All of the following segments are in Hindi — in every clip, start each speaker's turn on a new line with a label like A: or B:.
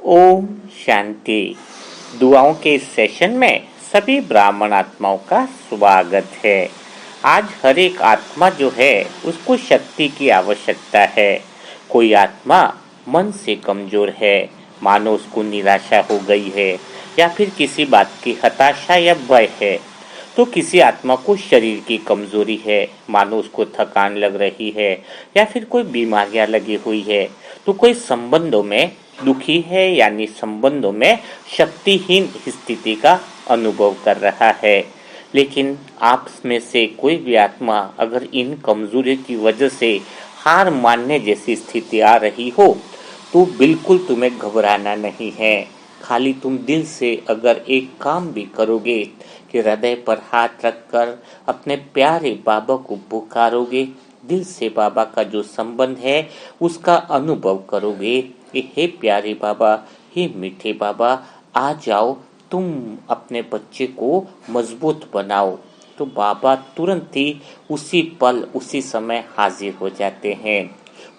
A: ओम शांति। दुआओं के इस सेशन में सभी ब्राह्मण आत्माओं का स्वागत है। आज हर एक आत्मा जो है उसको शक्ति की आवश्यकता है। कोई आत्मा मन से कमजोर है, मानो उसको निराशा हो गई है या फिर किसी बात की हताशा या भय है। तो किसी आत्मा को शरीर की कमजोरी है, मानो उसको थकान लग रही है या फिर कोई बीमारियां लगी हुई है। तो कोई संबंधों में दुखी है, यानी संबंधों में शक्तिहीन स्थिति का अनुभव कर रहा है। लेकिन आप में से कोई भी आत्मा अगर इन कमजोरी की वजह से हार मानने जैसी स्थिति आ रही हो तो बिल्कुल तुम्हें घबराना नहीं है। खाली तुम दिल से अगर एक काम भी करोगे कि हृदय पर हाथ रखकर अपने प्यारे बाबा को पुकारोगे, दिल से बाबा का जो संबंध है उसका अनुभव करोगे कि हे प्यारे बाबा, हे मीठे बाबा, आ जाओ, तुम अपने बच्चे को मजबूत बनाओ, तो बाबा तुरंत ही उसी पल उसी समय हाजिर हो जाते हैं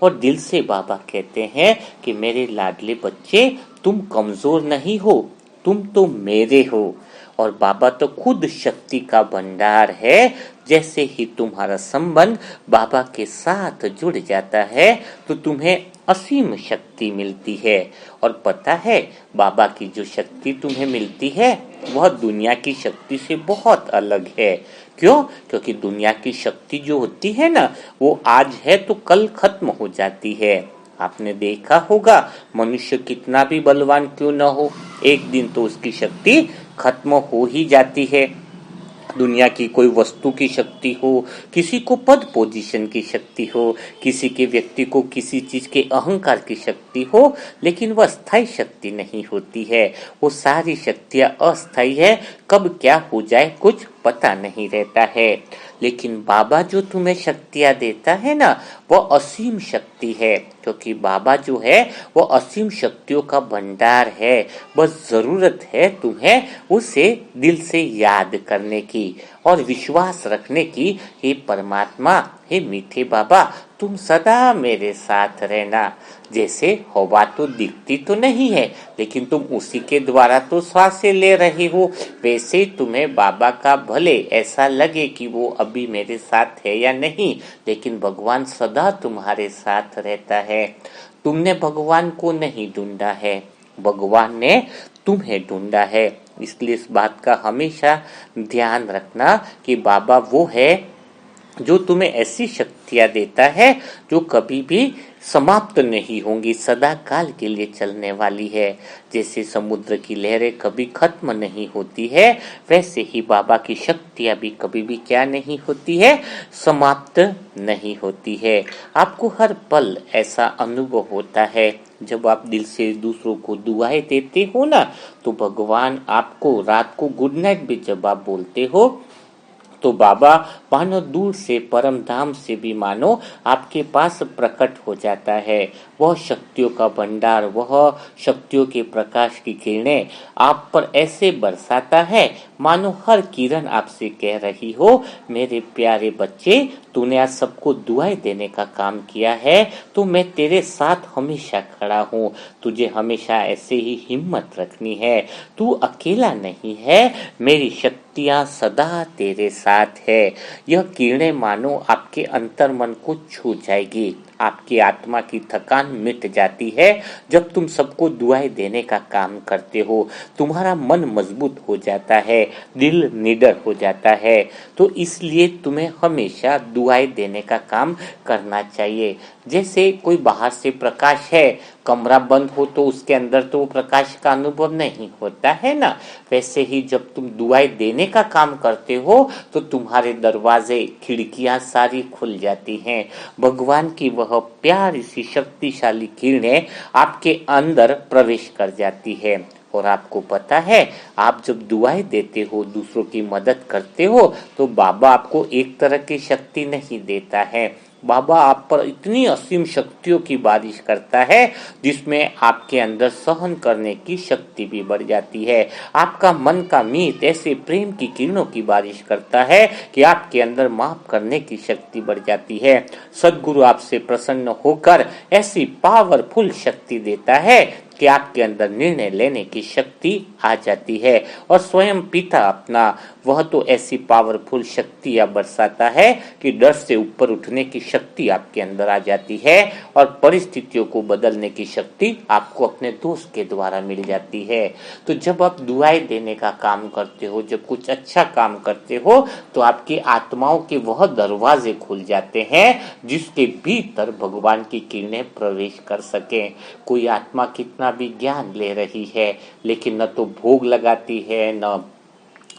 A: और दिल से बाबा कहते हैं कि मेरे लाडले बच्चे, तुम कमजोर नहीं हो, तुम तो मेरे हो। और बाबा तो खुद शक्ति का भंडार है। जैसे ही तुम्हारा संबंध बाबा के साथ जुड़ जाता है तो तुम्हें असीम शक्ति मिलती है। और पता है, बाबा की जो शक्ति तुम्हें मिलती है वह दुनिया की शक्ति से बहुत अलग है। क्यों? क्योंकि दुनिया की शक्ति जो होती है ना, वो आज है तो कल खत्म हो जाती है। आपने देखा होगा, मनुष्य कितना भी बलवान क्यों न हो, एक दिन तो उसकी शक्ति खत्म हो ही जाती है। दुनिया की कोई वस्तु की शक्ति हो, किसी को पद पोजीशन की शक्ति हो, किसी के व्यक्ति को किसी चीज के अहंकार की शक्ति हो, लेकिन वह स्थायी शक्ति नहीं होती है। वो सारी शक्तियां अस्थायी है, कब क्या हो जाए कुछ पता नहीं रहता है। लेकिन बाबा जो तुम्हें शक्तियां देता है ना, वह असीम शक्ति है, क्योंकि बाबा जो है वो असीम शक्तियों का भंडार है। बस जरूरत है तुम्हें उसे दिल से याद करने की और विश्वास रखने की, हे परमात्मा, हे मीठे बाबा, तुम सदा मेरे साथ रहना। जैसे हवा तो दिखती तो नहीं है, लेकिन तुम उसी के द्वारा तो सांसें ले रहे हो, वैसे तुम्हें बाबा का भले ऐसा लगे कि वो अभी मेरे साथ है या नहीं, लेकिन भगवान सदा तुम्हारे साथ रहता है। तुमने भगवान को नहीं ढूंढा है, भगवान ने तुम्हें ढूंढा है। इसलिए इस बात का हमेशा ध्यान रखना कि बाबा वो है जो तुम्हें ऐसी शक्तियां देता है जो कभी भी समाप्त नहीं होंगी, सदा काल के लिए चलने वाली है। जैसे समुद्र की लहरें कभी खत्म नहीं होती है, वैसे ही बाबा की शक्तियां भी कभी भी क्या नहीं होती है, समाप्त नहीं होती है। आपको हर पल ऐसा अनुभव होता है। जब आप दिल से दूसरों को दुआएं देते हो ना, तो भगवान आपको रात को गुड नाइट भी जब आप बोलते हो तो बाबा मानो दूर से परम धाम से भी मानो आपके पास प्रकट हो जाता है। वह शक्तियों का भंडार, वह शक्तियों के प्रकाश की किरणें आप पर ऐसे बरसाता है मानो हर किरण आपसे कह रही हो, मेरे प्यारे बच्चे, तूने आज सबको दुआएं देने का काम किया है तो मैं तेरे साथ हमेशा खड़ा हूँ। तुझे हमेशा ऐसे ही हिम्मत रखनी है, तू अकेला नहीं है, मेरी शक्तियाँ सदा तेरे साथ है। यह किरणें मानो आपके अंतर मन को छू जाएगी, आपकी आत्मा की थकान मिट जाती है। जब तुम सबको दुआएं देने का काम करते हो, तुम्हारा मन मजबूत हो जाता है, दिल निडर हो जाता है। तो इसलिए तुम्हें हमेशा दुआएं देने का काम करना चाहिए। जैसे कोई बाहर से प्रकाश है, कमरा बंद हो तो उसके अंदर तो प्रकाश का अनुभव नहीं होता है ना, वैसे ही जब तुम दुआएं देने का काम करते हो तो तुम्हारे दरवाजे, खिड़कियां सारी खुल जाती हैं। भगवान की वह प्यारी सी शक्तिशाली किरणें आपके अंदर प्रवेश कर जाती है। और आपको पता है, आप जब दुआएं देते हो, दूसरों की मदद करते हो, तो बाबा आपको एक तरह की शक्ति नहीं देता है। बाबा आप पर इतनी असीम शक्तियों की बारिश करता है जिसमें आपके अंदर सहन करने की शक्ति भी बढ़ जाती है। आपका मन का मीत ऐसे प्रेम की किरणों की बारिश करता है कि आपके अंदर माफ करने की शक्ति बढ़ जाती है। सद्गुरु आपसे प्रसन्न होकर ऐसी पावरफुल शक्ति देता है कि आपके अंदर निर्णय लेने की शक्ति आ जाती है और स्वयं पिता अपना वह तो ऐसी पावरफुल शक्तियां बरसाता है कि डर से ऊपर उठने की शक्ति आपके अंदर आ जाती है और परिस्थितियों को बदलने की शक्ति आपको अपने दोस्त के द्वारा मिल जाती है। तो जब आप दुआएं देने का काम करते हो, जब कुछ अच्छा काम करते हो, तो आपकी आत्माओं के वह दरवाजे खुल जाते हैं जिसके भीतर भगवान की किरणें प्रवेश कर सकें। कोई आत्मा कितना भी ज्ञान ले रही है लेकिन न तो भोग लगाती है, न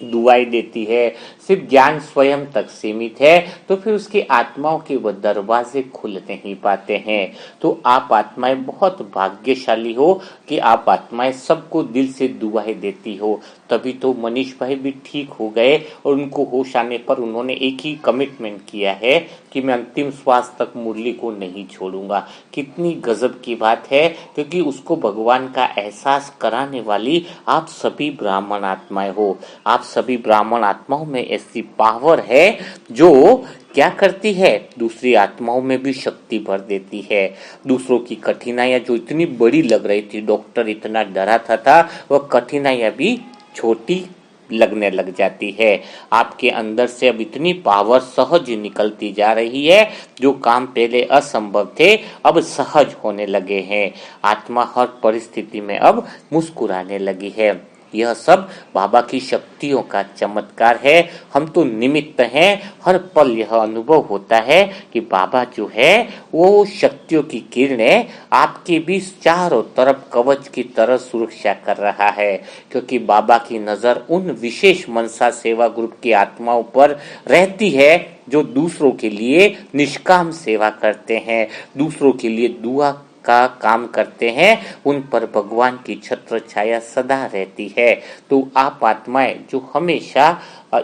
A: दुआएं देती है, सिर्फ ज्ञान स्वयं तक सीमित है, तो फिर उसकी आत्माओं के वह दरवाजे खुल नहीं पाते हैं। तो आप आत्माएं बहुत भाग्यशाली हो कि आप आत्माएं सबको दिल से दुआएं देती हो। तभी तो मनीष भाई भी ठीक हो गए और उनको होश आने पर उन्होंने एक ही कमिटमेंट किया है कि मैं अंतिम श्वास तक मुरली को नहीं छोड़ूंगा। कितनी गजब की बात है, क्योंकि उसको भगवान का एहसास कराने वाली आप सभी ब्राह्मण आत्माएं हो। आप सभी ब्राह्मण आत्माओं में ऐसी पावर है जो क्या करती है, दूसरी आत्माओं में भी शक्ति भर देती है। दूसरों की कठिनाइयां जो इतनी बड़ी लग रही थी, डॉक्टर इतना डरा था, वह कठिनाइयां भी छोटी लगने लग जाती है। आपके अंदर से अब इतनी पावर सहज निकलती जा रही है, जो काम पहले असंभव थे अब सहज होने लगे हैं। आत्मा हर परिस्थिति में अब मुस्कुराने लगी है। यह सब बाबा की शक्तियों का चमत्कार है। हम तो निमित्त हैं। हर पल यह अनुभव होता है कि बाबा जो है वो शक्तियों की किरणें आपके भी चारों तरफ कवच की तरह सुरक्षा कर रहा है, क्योंकि बाबा की नजर उन विशेष मनसा सेवा ग्रुप की आत्माओं पर रहती है जो दूसरों के लिए निष्काम सेवा करते हैं, दूसरों के लिए दुआ का काम करते हैं। उन पर भगवान की छत्र छाया सदा रहती है। तो आप आत्माएं जो हमेशा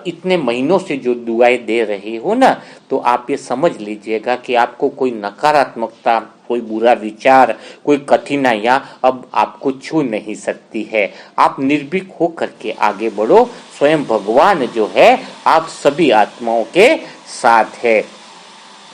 A: इतने महीनों से जो दुआएं दे रहे हो ना, तो आप ये समझ लीजिएगा कि आपको कोई नकारात्मकता, कोई बुरा विचार, कोई कठिनाइयां अब आपको छू नहीं सकती है। आप निर्भीक होकर के आगे बढ़ो। स्वयं भगवान जो है आप सभी आत्माओं के साथ है,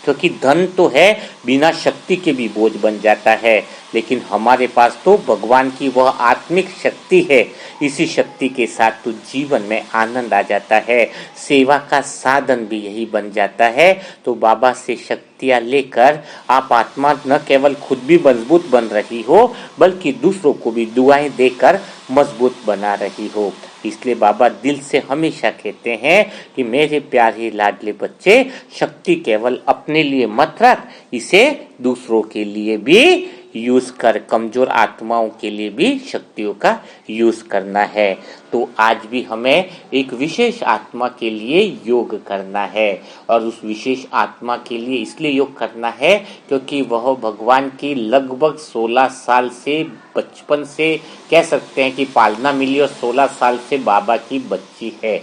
A: क्योंकि धन तो है बिना शक्ति के भी बोझ बन जाता है, लेकिन हमारे पास तो भगवान की वह आत्मिक शक्ति है। इसी शक्ति के साथ तो जीवन में आनंद आ जाता है, सेवा का साधन भी यही बन जाता है। तो बाबा से शक्तियां लेकर आप आत्मा न केवल खुद भी मजबूत बन रही हो, बल्कि दूसरों को भी दुआएं देकर मजबूत बना रही हो। इसलिए बाबा दिल से हमेशा कहते हैं कि मेरे प्यारे लाडले बच्चे, शक्ति केवल अपने लिए मत रख, इसे दूसरों के लिए भी यूज कर। कमजोर आत्माओं के लिए भी शक्तियों का यूज करना है। तो आज भी हमें एक विशेष आत्मा के लिए योग करना है, और उस विशेष आत्मा के लिए इसलिए योग करना है क्योंकि वह भगवान की लगभग 16 साल से, बचपन से कह सकते हैं कि पालना मिली, और 16 साल से बाबा की बच्ची है।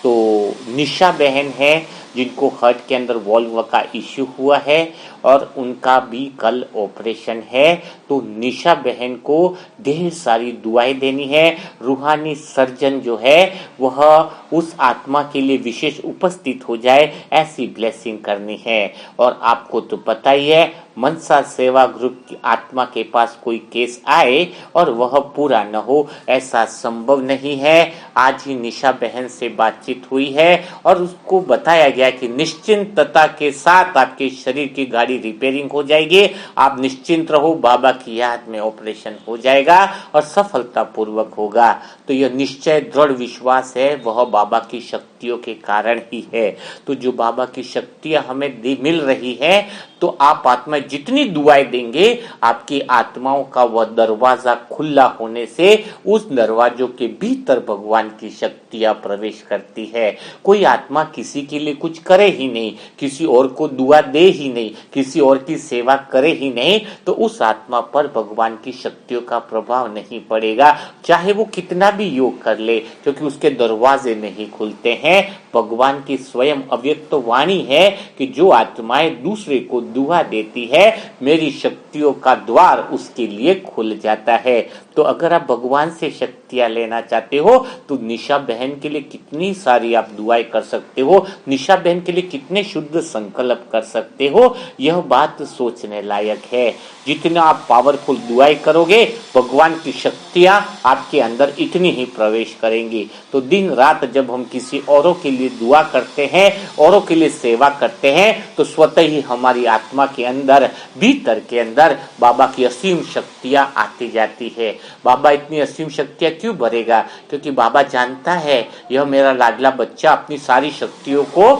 A: तो निशा बहन है जिनको हार्ट के अंदर वॉल्व का इश्यू हुआ है और उनका भी कल ऑपरेशन है। तो निशा बहन को ढेर सारी दुआएं देनी है। रूहानी सर्जन जो है वह उस आत्मा के लिए विशेष उपस्थित हो जाए, ऐसी ब्लेसिंग करनी है। और आपको तो पता ही है, मनसा सेवा ग्रुप की आत्मा के पास कोई केस आए और वह पूरा न हो, ऐसा संभव नहीं है। आज ही निशा बहन से बातचीत हुई है और उसको बताया गया कि निश्चिंतता के साथ आपके शरीर की गाड़ी रिपेयरिंग हो जाएगी। आप निश्चिंत रहो, बाबा की याद में ऑपरेशन हो जाएगा और सफलतापूर्वक होगा। तो यह निश्चय, दृढ़ विश्वास है, वह बाबा की शक्तियों के कारण ही है। तो जो बाबा की शक्तियां हमें मिल रही है, तो आप आत्मा जितनी दुआएं देंगे, आपकी आत्माओं का वह दरवाजा खुला होने से उस दरवाजों के भीतर भगवान की शक्तियां प्रवेश करती है। कोई आत्मा किसी के लिए कुछ करे ही नहीं, किसी और को दुआ दे ही नहीं, किसी और की सेवा करे ही नहीं, तो उस आत्मा पर भगवान की शक्तियों का प्रभाव नहीं पड़ेगा, चाहे वो कितना भी योग कर ले, क्योंकि उसके दरवाजे नहीं खुलते हैं। भगवान की स्वयं अव्यक्त वाणी है कि जो आत्माएं दूसरे को दुआ देती है, मेरी शक्तियों का द्वार उसके लिए खुल जाता है। तो अगर आप भगवान से शक्तियां लेना चाहते हो तो निशा बहन के लिए कितनी सारी आप दुआएं कर सकते हो, निशा बहन के लिए कितने शुद्ध संकल्प कर सकते हो, यह बात सोचने लायक है। जितना आप पावरफुल दुआएं करोगे, भगवान की शक्तियां आपके अंदर इतनी ही प्रवेश करेंगी। तो दिन रात जब हम किसी औरों के लिए दुआ करते हैं, औरों के लिए सेवा करते हैं, तो स्वतः ही हमारी आत्मा के अंदर, भीतर के अंदर बाबा की असीम शक्तियां आती जाती है। बाबा इतनी असीम शक्तियां क्यों भरेगा? क्योंकि बाबा जानता है यह मेरा लाडला बच्चा अपनी सारी शक्तियों को